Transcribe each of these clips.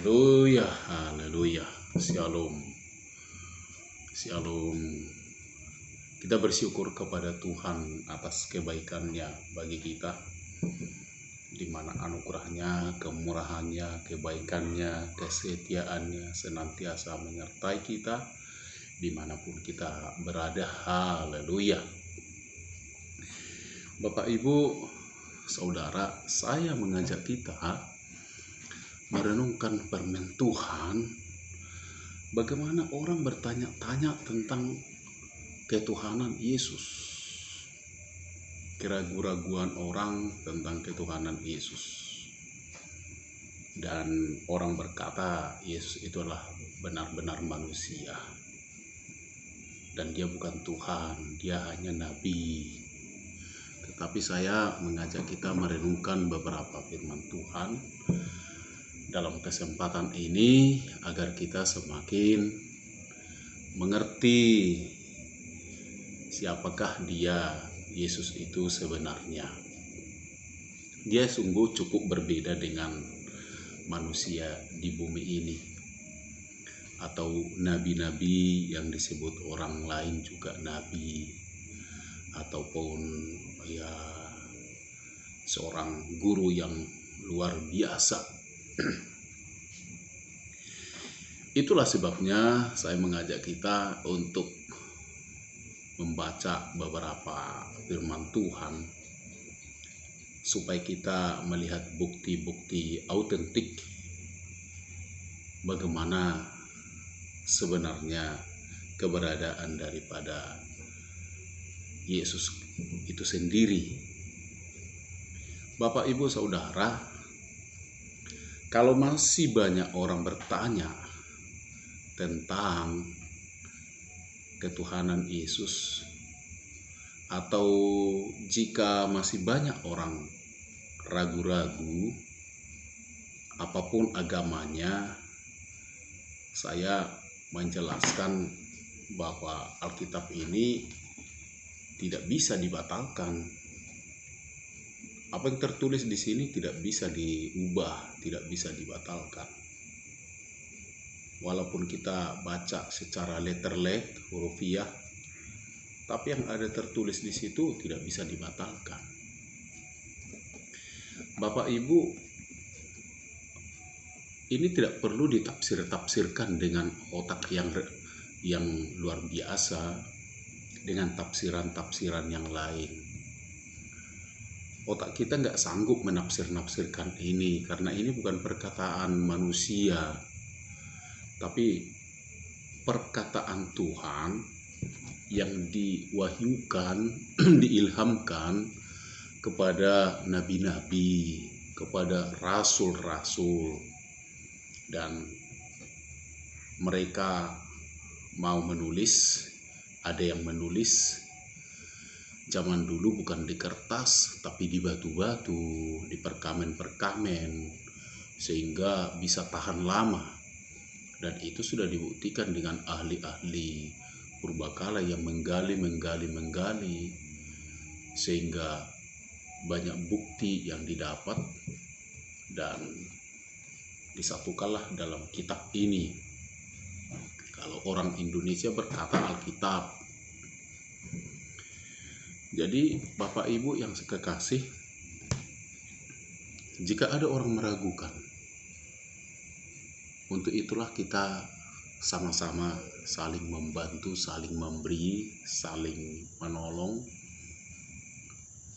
Haleluya, haleluya. Shalom. Shalom. Kita bersyukur kepada Tuhan atas kebaikannya bagi kita, di mana anugerahnya, kemurahannya, kebaikannya, kesetiaannya senantiasa menyertai kita dimanapun kita berada. Haleluya. Bapak, Ibu, Saudara, saya mengajak kita merenungkan firman Tuhan. Bagaimana orang bertanya-tanya tentang ketuhanan Yesus, keraguan-raguan orang tentang ketuhanan Yesus, dan orang berkata Yesus itu adalah benar-benar manusia dan dia bukan Tuhan, dia hanya nabi. Tetapi saya mengajak kita merenungkan beberapa firman Tuhan dalam kesempatan ini agar kita semakin mengerti siapakah dia, Yesus itu sebenarnya. Dia sungguh cukup berbeda dengan manusia di bumi ini, atau nabi-nabi yang disebut orang lain juga nabi, ataupun ya seorang guru yang luar biasa. Itulah sebabnya saya mengajak kita untuk membaca beberapa firman Tuhan supaya kita melihat bukti-bukti autentik bagaimana sebenarnya keberadaan daripada Yesus itu sendiri. Bapak, Ibu, Saudara, kalau masih banyak orang bertanya tentang ketuhanan Yesus, atau jika masih banyak orang ragu-ragu apapun agamanya, saya menjelaskan bahwa Alkitab ini tidak bisa dibatalkan. Apa yang tertulis di sini tidak bisa diubah, tidak bisa dibatalkan. Walaupun kita baca secara letterlek, hurufiah, tapi yang ada tertulis di situ tidak bisa dibatalkan. Bapak, Ibu, ini tidak perlu ditafsir-tafsirkan dengan otak yang luar biasa, dengan tafsiran-tafsiran yang lain. Otak kita nggak sanggup menafsir-nafsirkan ini, karena ini bukan perkataan manusia, tapi perkataan Tuhan yang diwahyukan, diilhamkan kepada nabi-nabi, kepada rasul-rasul, dan mereka mau menulis, ada yang menulis zaman dulu bukan di kertas tapi di batu-batu, di perkamen-perkamen, sehingga bisa tahan lama. Dan itu sudah dibuktikan dengan ahli-ahli purbakala yang menggali, sehingga banyak bukti yang didapat dan disatukanlah dalam kitab ini. Kalau orang Indonesia berkata Alkitab. Jadi Bapak, Ibu yang sekekasih, jika ada orang meragukan, untuk itulah kita sama-sama saling membantu, saling memberi, saling menolong.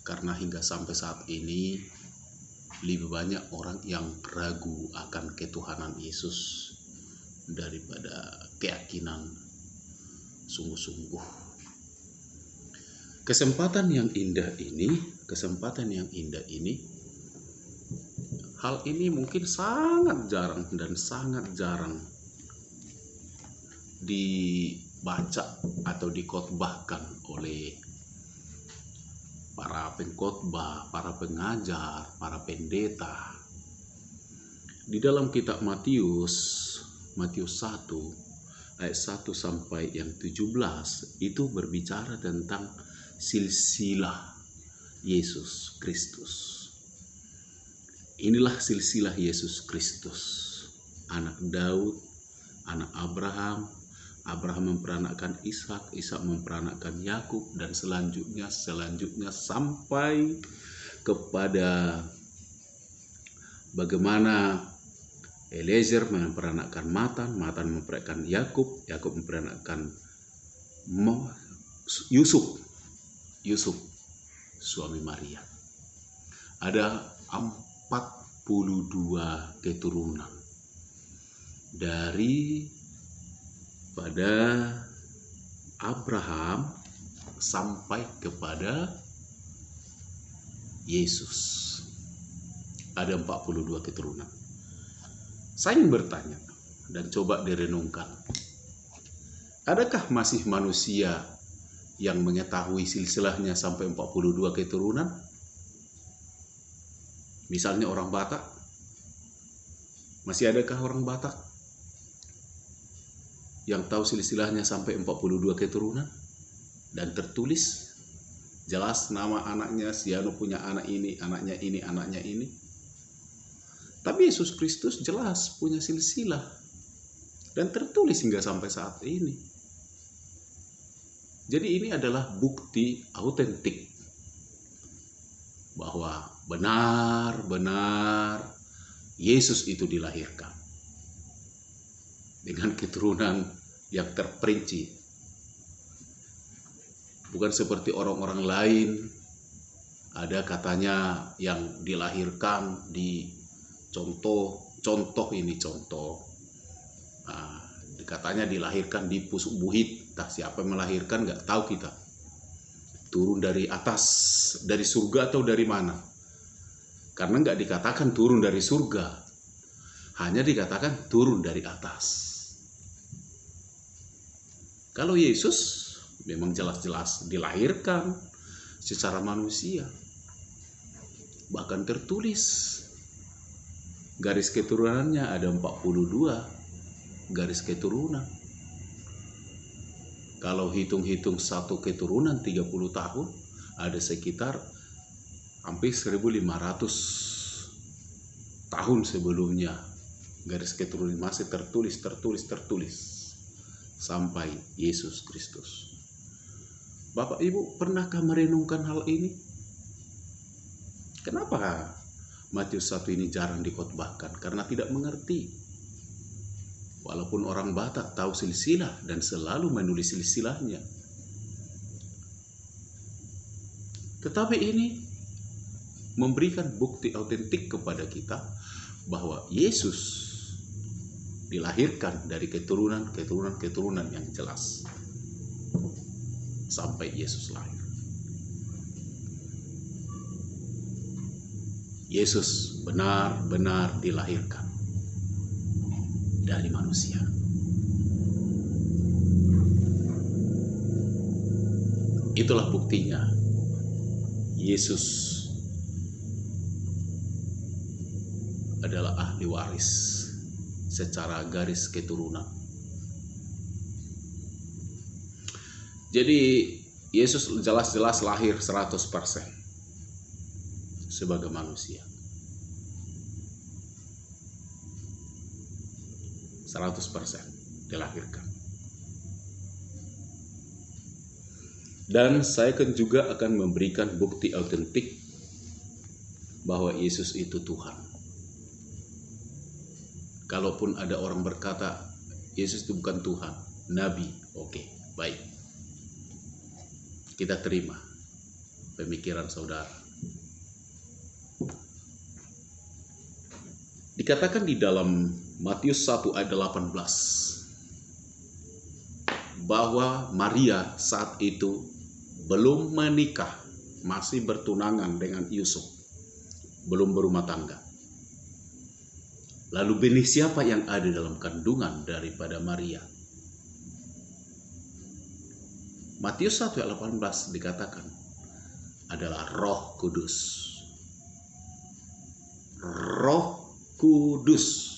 Karena hingga sampai saat ini lebih banyak orang yang ragu akan ketuhanan Yesus daripada keyakinan sungguh-sungguh. Kesempatan yang indah ini, hal ini mungkin sangat jarang dibaca atau dikhotbahkan oleh para pengkhotbah, para pengajar, para pendeta. Di dalam kitab Matius 1 ayat 1 sampai yang 17 itu berbicara tentang silsilah Yesus Kristus. Inilah silsilah Yesus Kristus. anak Daud, anak Abraham, Abraham memperanakkan Ishak, Ishak memperanakkan Yakub, dan selanjutnya sampai kepada bagaimana Eliezer memperanakkan Matan, Matan memperanakkan Yakub, Yakub memperanakkan Yusuf, suami Maria. Ada 42 keturunan dari pada Abraham sampai kepada Yesus. Ada 42 keturunan. Saya ingin bertanya dan coba direnungkan. Adakah masih manusia yang mengetahui silsilahnya sampai 42 keturunan? Misalnya orang Batak. Masih adakah orang Batak yang tahu silsilahnya sampai 42 keturunan? Dan tertulis jelas nama anaknya, si Anu punya anak ini, anaknya ini, anaknya ini. Tapi Yesus Kristus jelas punya silsilah dan tertulis hingga sampai saat ini. Jadi ini adalah bukti autentik bahwa benar-benar Yesus itu dilahirkan dengan keturunan yang terperinci. Bukan seperti orang-orang lain, ada katanya yang dilahirkan di contoh. Nah, katanya dilahirkan di pusuk buhit. Siapa yang melahirkan nggak tahu kita. Turun dari atas, dari surga atau dari mana? Karena nggak dikatakan turun dari surga, hanya dikatakan turun dari atas. Kalau Yesus memang jelas-jelas dilahirkan secara manusia, bahkan tertulis garis keturunannya ada 42 garis keturunan. Kalau hitung-hitung satu keturunan 30 tahun, ada sekitar hampir 1500 tahun sebelumnya garis keturunan masih tertulis sampai Yesus Kristus. Bapak Ibu, pernahkah merenungkan hal ini? Kenapa Matius 1 ini jarang dikhotbahkan? Karena tidak mengerti. Walaupun orang Batak tahu silsilah dan selalu menulis silsilahnya, tetapi ini memberikan bukti autentik kepada kita bahwa Yesus dilahirkan dari keturunan yang jelas sampai Yesus lahir. Yesus benar-benar dilahirkan dari manusia. Itulah buktinya. Yesus adalah ahli waris secara garis keturunan. Jadi Yesus jelas-jelas lahir 100% sebagai manusia. 100% dilahirkan. Dan saya juga akan memberikan bukti autentik bahwa Yesus itu Tuhan. Kalaupun ada orang berkata Yesus itu bukan Tuhan, Nabi, oke, baik. Kita terima pemikiran saudara. Dikatakan di dalam Matius 1 ayat 18 bahwa Maria saat itu belum menikah, masih bertunangan dengan Yusuf, belum berumah tangga. Lalu benih siapa yang ada dalam kandungan daripada Maria? Matius 1 ayat 18 dikatakan adalah Roh Kudus. Roh Kudus.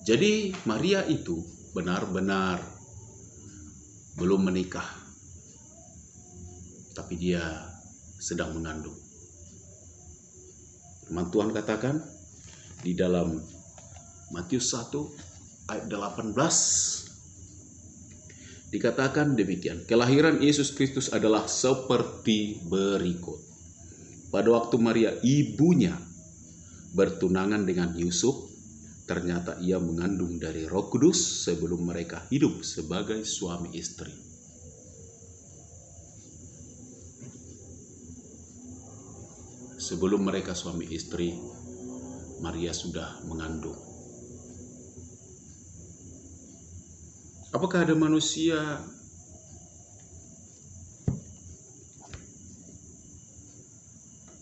Jadi Maria itu benar-benar belum menikah, tapi dia sedang mengandung. Firman Tuhan katakan di dalam Matius 1 ayat 18, dikatakan demikian. Kelahiran Yesus Kristus adalah seperti berikut. Pada waktu Maria ibunya bertunangan dengan Yusuf, ternyata ia mengandung dari Roh Kudus sebelum mereka hidup sebagai suami istri. Sebelum mereka suami istri, Maria sudah mengandung. Apakah ada manusia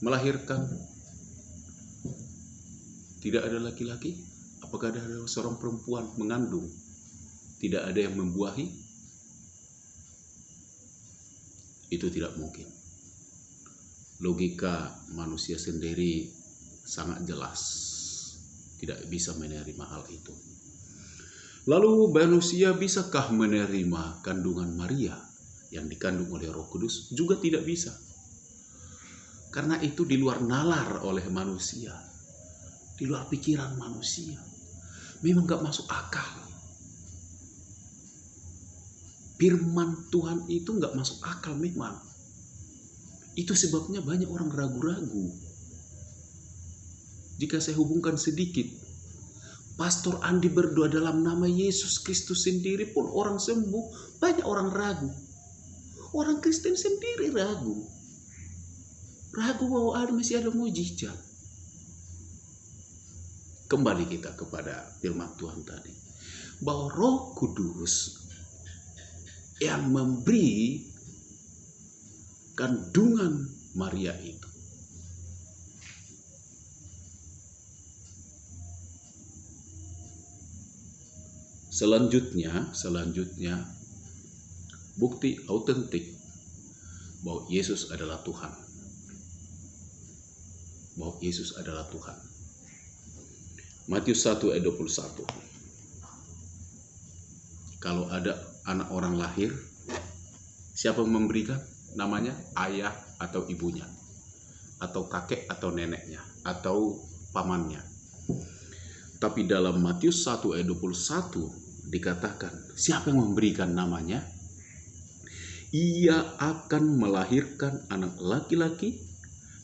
melahirkan tidak ada laki-laki? Apakah ada seorang perempuan mengandung tidak ada yang membuahi? Itu tidak mungkin. Logika manusia sendiri sangat jelas, tidak bisa menerima hal itu. Lalu manusia bisakah menerima kandungan Maria yang dikandung oleh Roh Kudus? Juga tidak bisa. Karena itu di luar nalar oleh manusia, di luar pikiran manusia. Memang gak masuk akal. Firman Tuhan itu gak masuk akal memang. Itu sebabnya banyak orang ragu-ragu. Jika saya hubungkan sedikit, Pastor Andi berdoa dalam nama Yesus Kristus sendiri pun orang sembuh. Banyak orang ragu. Orang Kristen sendiri ragu. Ragu bahwa masih ada mujizat. Kembali kita kepada firman Tuhan tadi. Bahwa Roh Kudus yang memberi kandungan Maria itu. Selanjutnya bukti autentik bahwa Yesus adalah Tuhan. Bahwa Yesus adalah Tuhan. Matius 1 ayat 21. Kalau ada anak orang lahir, siapa yang memberikan? Namanya ayah atau ibunya, atau kakek atau neneknya, atau pamannya. Tapi dalam Matius 1 ayat 21 dikatakan, siapa yang memberikan namanya? Ia akan melahirkan anak laki-laki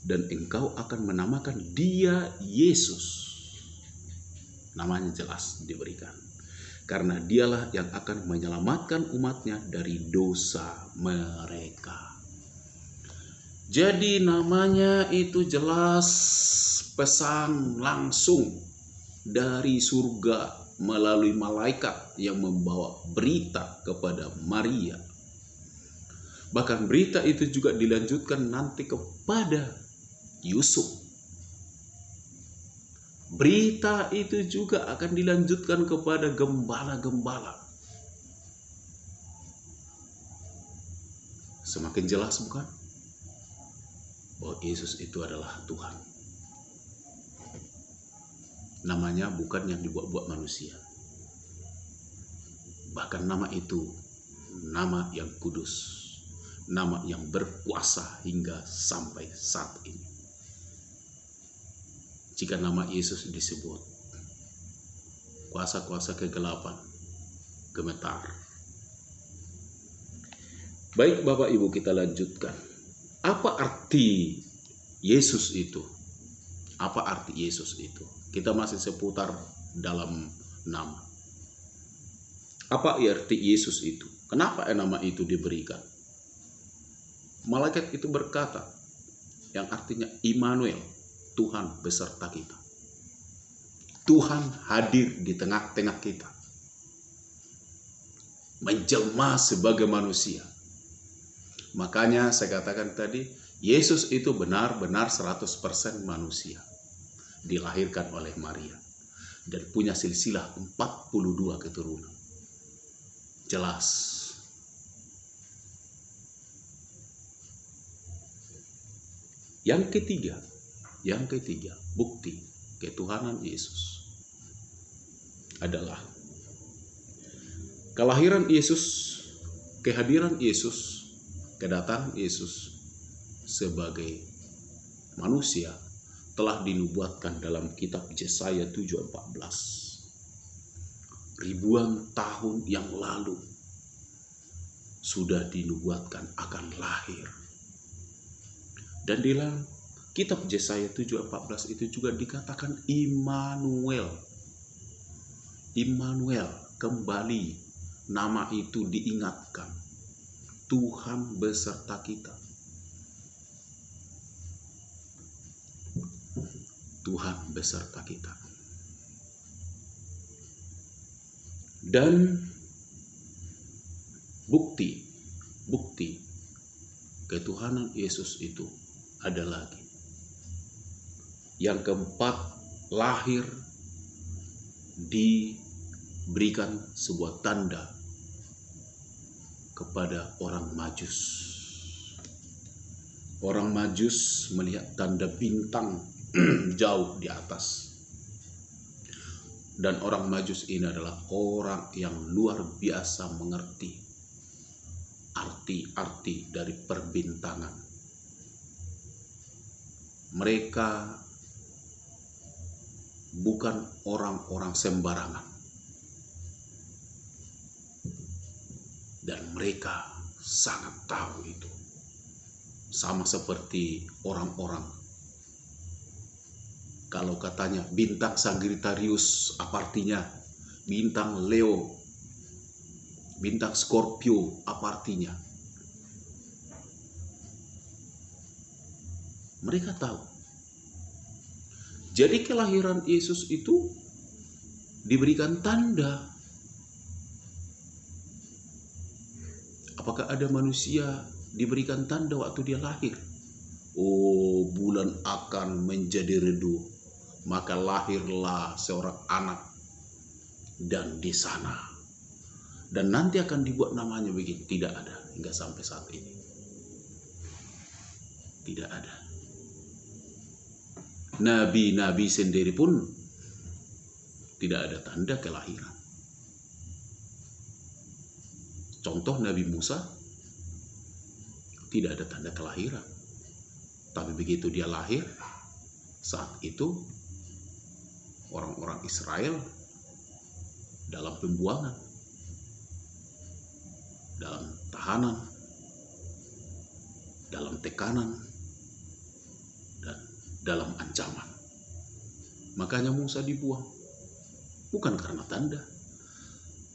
dan engkau akan menamakan dia Yesus. Namanya jelas diberikan. Karena dialah yang akan menyelamatkan umatnya dari dosa mereka. Jadi namanya itu jelas pesan langsung dari surga melalui malaikat yang membawa berita kepada Maria. Bahkan berita itu juga dilanjutkan nanti kepada Yusuf. Berita itu juga akan dilanjutkan kepada gembala-gembala. Semakin jelas bukan? Bahwa Yesus itu adalah Tuhan. Namanya bukan yang dibuat-buat manusia. Bahkan nama itu nama yang kudus, nama yang berkuasa hingga sampai saat ini. Jika nama Yesus disebut, kuasa-kuasa kegelapan gemetar. Baik Bapak Ibu, kita lanjutkan. Apa arti Yesus itu? Apa arti Yesus itu? Kita masih seputar dalam nama. Apa arti Yesus itu? Kenapa nama itu diberikan? Malaikat itu berkata, yang artinya Immanuel, Tuhan beserta kita. Tuhan hadir di tengah-tengah kita. Menjelma sebagai manusia. Makanya saya katakan tadi, Yesus itu benar-benar 100% manusia. Dilahirkan oleh Maria. Dan punya silsilah 42 keturunan. Jelas. Yang ketiga, bukti ketuhanan Yesus adalah kelahiran Yesus, kehadiran Yesus, kedatangan Yesus sebagai manusia telah dinubuatkan dalam kitab Yesaya 7:14. Ribuan tahun yang lalu sudah dinubuatkan akan lahir. Dan di dalam kitab Yesaya 7:14 itu juga dikatakan Immanuel. Immanuel, kembali nama itu diingatkan. Tuhan beserta kita. Tuhan beserta kita. Dan bukti ketuhanan Yesus itu ada lagi. Yang keempat, lahir diberikan sebuah tanda kepada orang Majus. Orang Majus melihat tanda bintang jauh di atas. Dan orang Majus ini adalah orang yang luar biasa mengerti arti-arti dari perbintangan. Mereka bukan orang-orang sembarangan. Dan mereka sangat tahu itu. Sama seperti orang-orang. Kalau katanya bintang Sagittarius, apa artinya? Bintang Leo, bintang Scorpio, apa artinya? Mereka tahu. Jadi kelahiran Yesus itu diberikan tanda. Apakah ada manusia diberikan tanda waktu dia lahir? Oh, bulan akan menjadi redup, maka lahirlah seorang anak, dan di sana, dan nanti akan dibuat namanya begini. Tidak ada hingga sampai saat ini. Tidak ada. Nabi-nabi sendiri pun tidak ada tanda kelahiran. Contoh Nabi Musa tidak ada tanda kelahiran. Tapi begitu dia lahir, saat itu orang-orang Israel dalam pembuangan, dalam tahanan, dalam tekanan, dan dalam ancaman. Makanya Musa dibuang. Bukan karena tanda.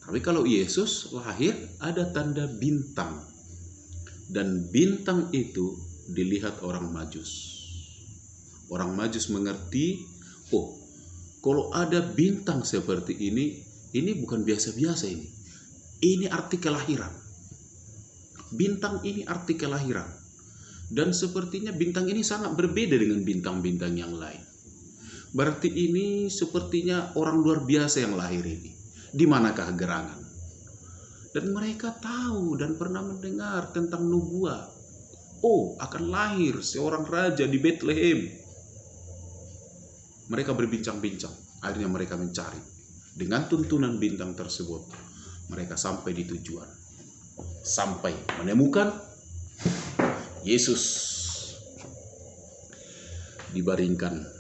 Tapi kalau Yesus lahir ada tanda bintang. Dan bintang itu dilihat orang Majus. Orang Majus mengerti, oh, kalau ada bintang seperti ini bukan biasa-biasa ini. Ini arti kelahiran. Bintang ini arti kelahiran. Dan sepertinya bintang ini sangat berbeda dengan bintang-bintang yang lain. Berarti ini sepertinya orang luar biasa yang lahir ini. Di manakah gerangan? Dan mereka tahu dan pernah mendengar tentang nubuat. Oh, akan lahir seorang raja di Bethlehem. Mereka berbincang-bincang. Akhirnya mereka mencari. Dengan tuntunan bintang tersebut, mereka sampai di tujuan. Sampai menemukan Yesus dibaringkan.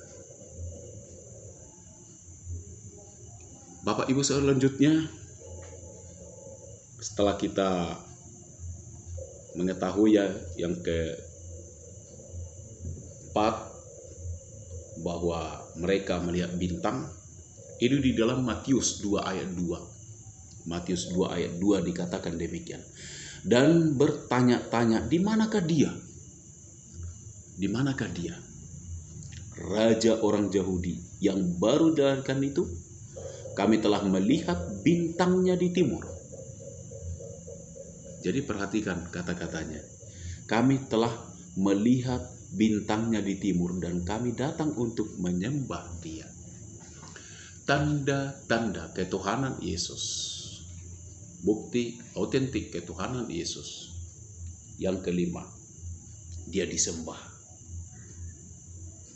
Bapak Ibu selanjutnya, setelah kita mengetahui yang keempat bahwa mereka melihat bintang, itu di dalam Matius 2 ayat 2. Matius 2 ayat 2 dikatakan demikian. Dan bertanya-tanya, di manakah dia? Di manakah dia? Raja orang Yahudi yang baru dilahirkan itu, kami telah melihat bintangnya di timur. Jadi perhatikan kata-katanya. Kami telah melihat bintangnya di timur dan kami datang untuk menyembah dia. Tanda-tanda ketuhanan Yesus. Bukti autentik ketuhanan Yesus. Yang kelima, dia disembah.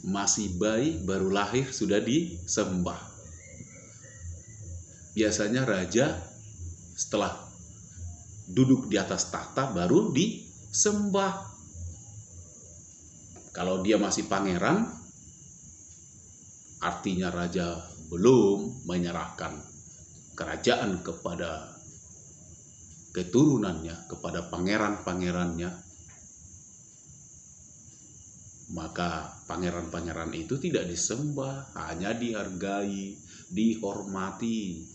Masih bayi baru lahir sudah disembah. Biasanya raja setelah duduk di atas tahta baru disembah. Kalau dia masih pangeran, artinya raja belum menyerahkan kerajaan kepada keturunannya, kepada pangeran-pangerannya, maka pangeran-pangeran itu tidak disembah, hanya dihargai, dihormati.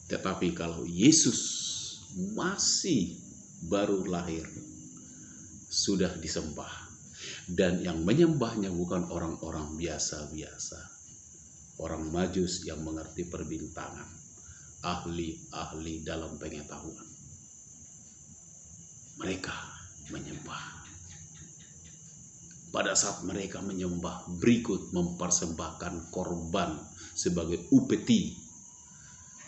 Tetapi kalau Yesus masih baru lahir, sudah disembah. Dan yang menyembahnya bukan orang-orang biasa-biasa, orang Majus yang mengerti perbintangan, ahli-ahli dalam pengetahuan. Mereka menyembah. Pada saat mereka menyembah, berikut mempersembahkan korban sebagai upeti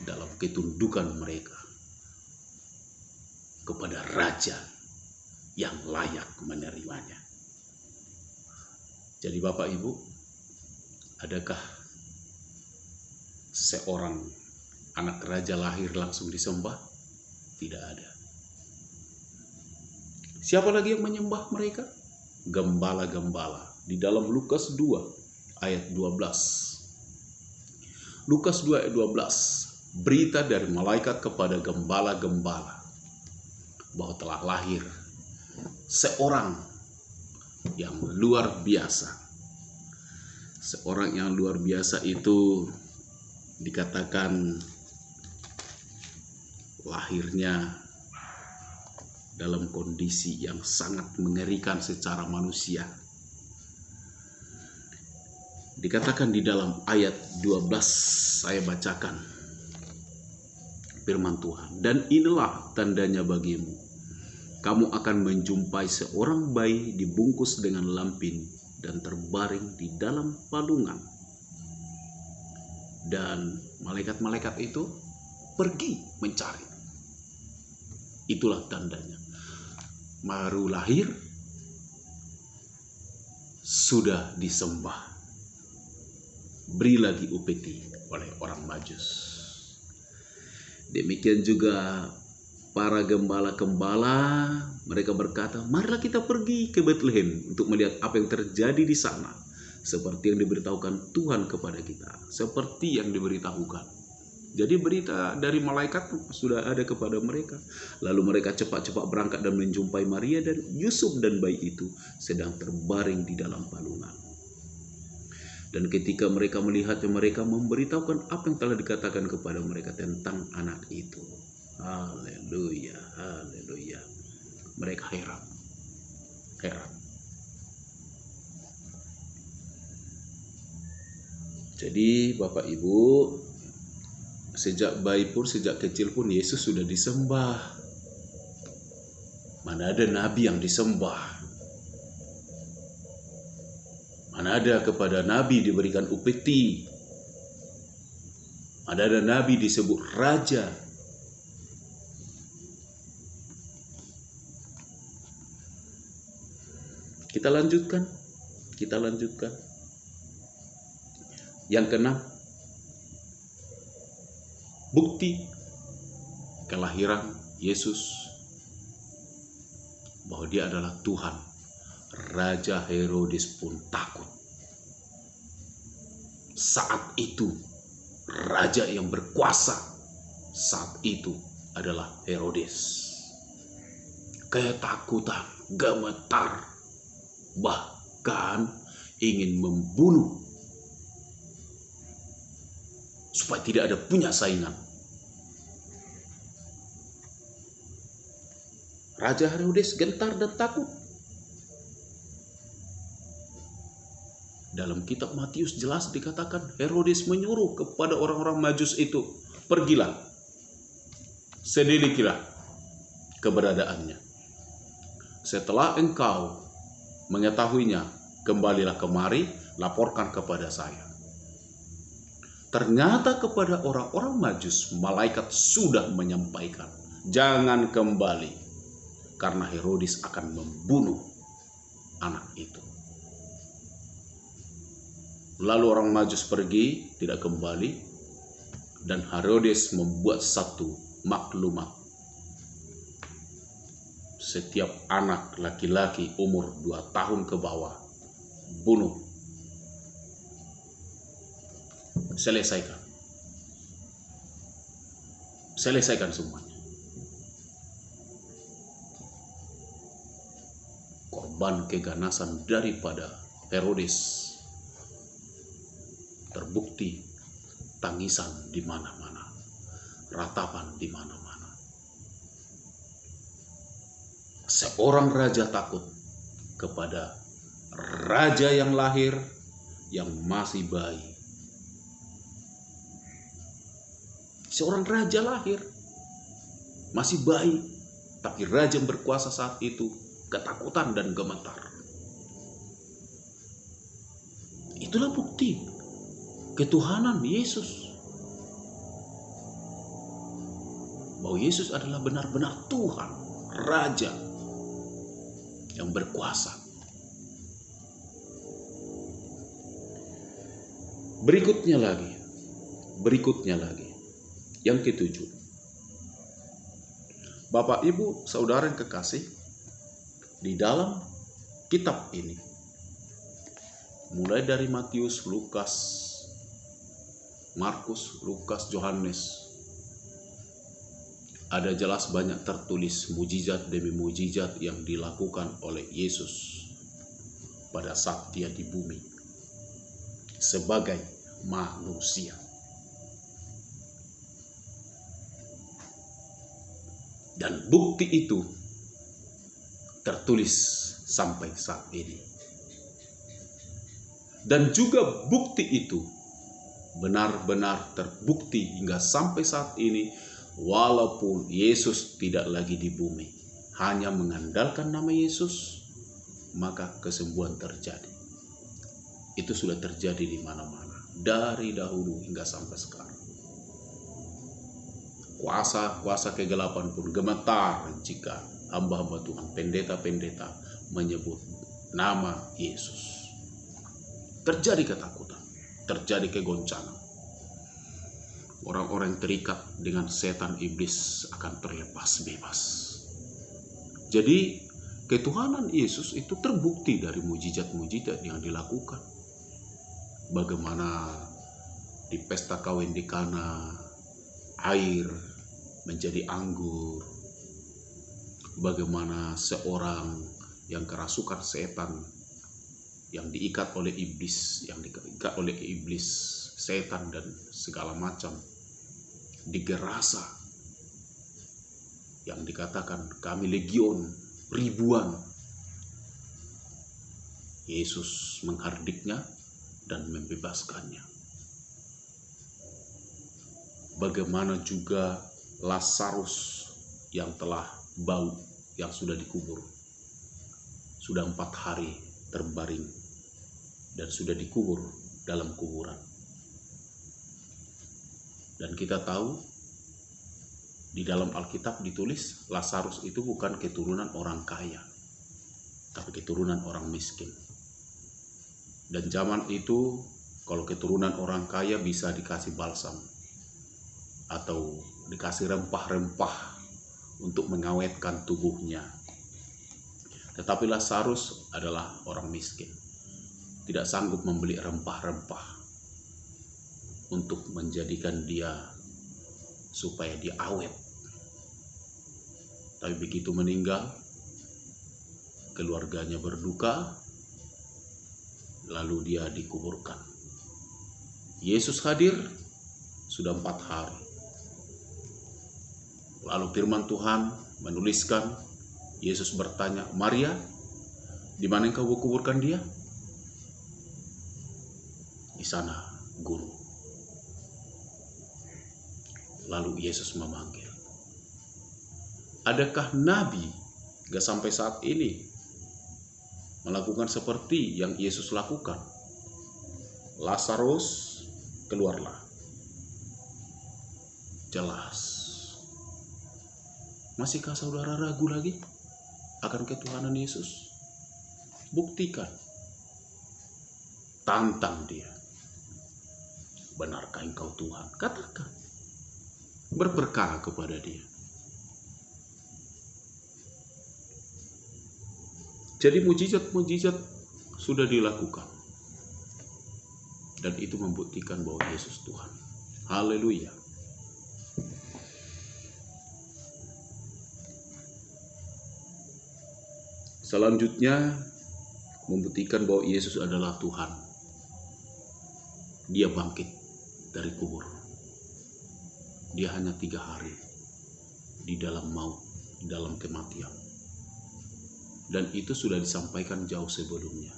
dalam ketundukan mereka kepada raja yang layak menerimanya. Jadi Bapak Ibu, adakah seorang anak raja lahir langsung disembah? Tidak ada. Siapa lagi yang menyembah mereka? Gembala-gembala. Di dalam Lukas 2 ayat 12. Lukas 2 ayat 12. Berita dari malaikat kepada gembala-gembala bahwa telah lahir seorang yang luar biasa. Seorang yang luar biasa itu dikatakan lahirnya dalam kondisi yang sangat mengerikan secara manusia. Dikatakan di dalam ayat 12, saya bacakan firman Tuhan. Dan inilah tandanya bagimu. Kamu akan menjumpai seorang bayi dibungkus dengan lampin dan terbaring di dalam palungan. Dan malaikat-malaikat itu pergi mencari. Itulah tandanya. Baru lahir, sudah disembah. Beri lagi upeti oleh orang Majus. Demikian juga para gembala-gembala, mereka berkata, marilah kita pergi ke Bethlehem untuk melihat apa yang terjadi di sana. Seperti yang diberitahukan Tuhan kepada kita. Seperti yang diberitahukan. Jadi berita dari malaikat sudah ada kepada mereka. Lalu mereka cepat-cepat berangkat dan menjumpai Maria dan Yusuf, dan bayi itu sedang terbaring di dalam palungan. Dan ketika mereka melihatnya, mereka memberitahukan apa yang telah dikatakan kepada mereka tentang anak itu. Haleluya, haleluya. Mereka heran. Jadi Bapak Ibu, sejak bayi pun, sejak kecil pun Yesus sudah disembah. Mana ada nabi yang disembah? Mana ada kepada nabi diberikan upeti? Mana ada nabi disebut raja? Kita lanjutkan. Yang keenam, bukti kelahiran Yesus bahwa dia adalah Tuhan. Raja Herodes pun takut. Saat itu raja yang berkuasa saat itu adalah Herodes. Ketakutan, gemetar, bahkan ingin membunuh supaya tidak ada punya saingan. Raja Herodes gentar dan takut. Dalam kitab Matius jelas dikatakan Herodes menyuruh kepada orang-orang Majus itu, pergilah, selidikilah keberadaannya. Setelah engkau mengetahuinya, kembalilah kemari, laporkan kepada saya. Ternyata kepada orang-orang Majus, malaikat sudah menyampaikan, jangan kembali, karena Herodes akan membunuh anak itu. Lalu orang Majus pergi, tidak kembali, dan Herodes membuat satu maklumat. Setiap anak laki-laki umur 2 tahun ke bawah, bunuh selesaikan. Selesaikan semuanya. Korban keganasan daripada Herodes terbukti tangisan di mana-mana, ratapan di mana-mana. Seorang raja takut kepada raja yang lahir yang masih bayi. Seorang raja lahir masih bayi, tapi raja yang berkuasa saat itu ketakutan dan gemetar. Itulah bukti ketuhanan Yesus. Bahwa Yesus adalah benar-benar Tuhan, Raja yang berkuasa. Berikutnya lagi, yang ketujuh. Bapak, Ibu, Saudara yang kekasih, di dalam kitab ini, mulai dari Matius, Lukas, Markus, Lukas, Yohanes, ada jelas banyak tertulis mujizat demi mujizat yang dilakukan oleh Yesus pada saat dia di bumi sebagai manusia. Dan bukti itu tertulis sampai saat ini. Dan juga bukti itu benar-benar terbukti hingga sampai saat ini, walaupun Yesus tidak lagi di bumi, hanya mengandalkan nama Yesus, maka kesembuhan terjadi. Itu sudah terjadi di mana-mana, dari dahulu hingga sampai sekarang. Kuasa-kuasa kegelapan pun gemetar jika hamba-hamba Tuhan, pendeta-pendeta menyebut nama Yesus. Terjadi ketakutan, terjadi kegoncangan. Orang-orang yang terikat dengan setan iblis akan terlepas bebas. Jadi ketuhanan Yesus itu terbukti dari mujizat-mujizat yang dilakukan. Bagaimana di pesta kawin di Kana, air menjadi anggur. Bagaimana seorang yang kerasukan setan, yang diikat oleh iblis, setan dan segala macam, digerasa, yang dikatakan kami legion, ribuan. Yesus menghardiknya dan membebaskannya. Bagaimana juga Lazarus yang telah bau, yang sudah dikubur, sudah 4 hari terbaring dan sudah dikubur dalam kuburan. Dan kita tahu di dalam Alkitab ditulis Lazarus itu bukan keturunan orang kaya, tapi keturunan orang miskin. Dan zaman itu kalau keturunan orang kaya bisa dikasih balsam atau dikasih rempah-rempah untuk mengawetkan tubuhnya. Tetapi Lazarus adalah orang miskin, tidak sanggup membeli rempah-rempah untuk menjadikan dia supaya dia awet. Tapi begitu meninggal, keluarganya berduka, lalu dia dikuburkan. Yesus hadir sudah 4 hari. Lalu firman Tuhan menuliskan, Yesus bertanya, Maria, di mana engkau kuburkan dia? Di sana, Guru. Lalu Yesus memanggil. Adakah Nabi gak sampai saat ini melakukan seperti yang Yesus lakukan? Lazarus, keluarlah. Jelas. Masihkah saudara ragu lagi akan ketuhanan Yesus? Buktikan. Tantang dia. Benarkah engkau Tuhan? Katakan. Berperkara kepada dia. Jadi mujizat-mujizat sudah dilakukan. Dan itu membuktikan bahwa Yesus Tuhan. Haleluya. Selanjutnya membuktikan bahwa Yesus adalah Tuhan. Dia bangkit dari kubur. Dia hanya 3 hari di dalam maut, di dalam kematian. Dan itu sudah disampaikan jauh sebelumnya.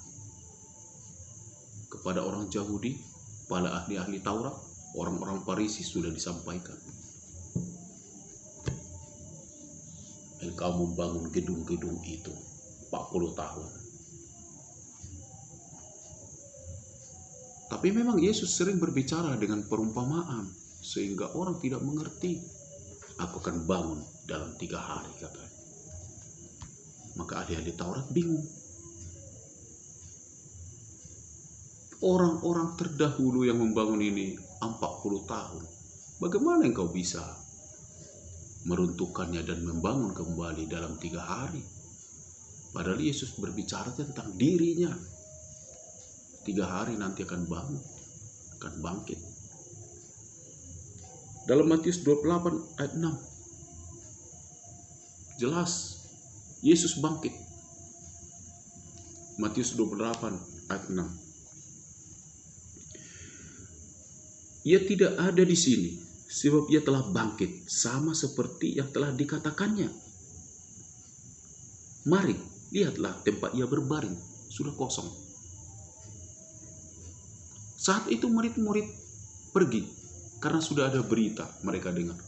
Kepada orang Yahudi, pada ahli-ahli Taurat, orang-orang Farisi sudah disampaikan. Engkau membangun gedung-gedung itu 40 tahun. Tapi memang Yesus sering berbicara dengan perumpamaan sehingga orang tidak mengerti. Aku akan bangun dalam 3 hari, katanya. Maka ahli-ahli Taurat bingung. Orang-orang terdahulu yang membangun ini 40 tahun. Bagaimana engkau bisa meruntuhkannya dan membangun kembali dalam 3 hari? Padahal Yesus berbicara tentang dirinya. 3 hari nanti akan bangun, akan bangkit. Dalam Matius 28 ayat 6. Jelas, Yesus bangkit. Matius 28 ayat 6. Ia tidak ada di sini, sebab ia telah bangkit, sama seperti yang telah dikatakannya. Mari, lihatlah tempat ia berbaring, sudah kosong. Saat itu murid-murid pergi, karena sudah ada berita mereka dengar.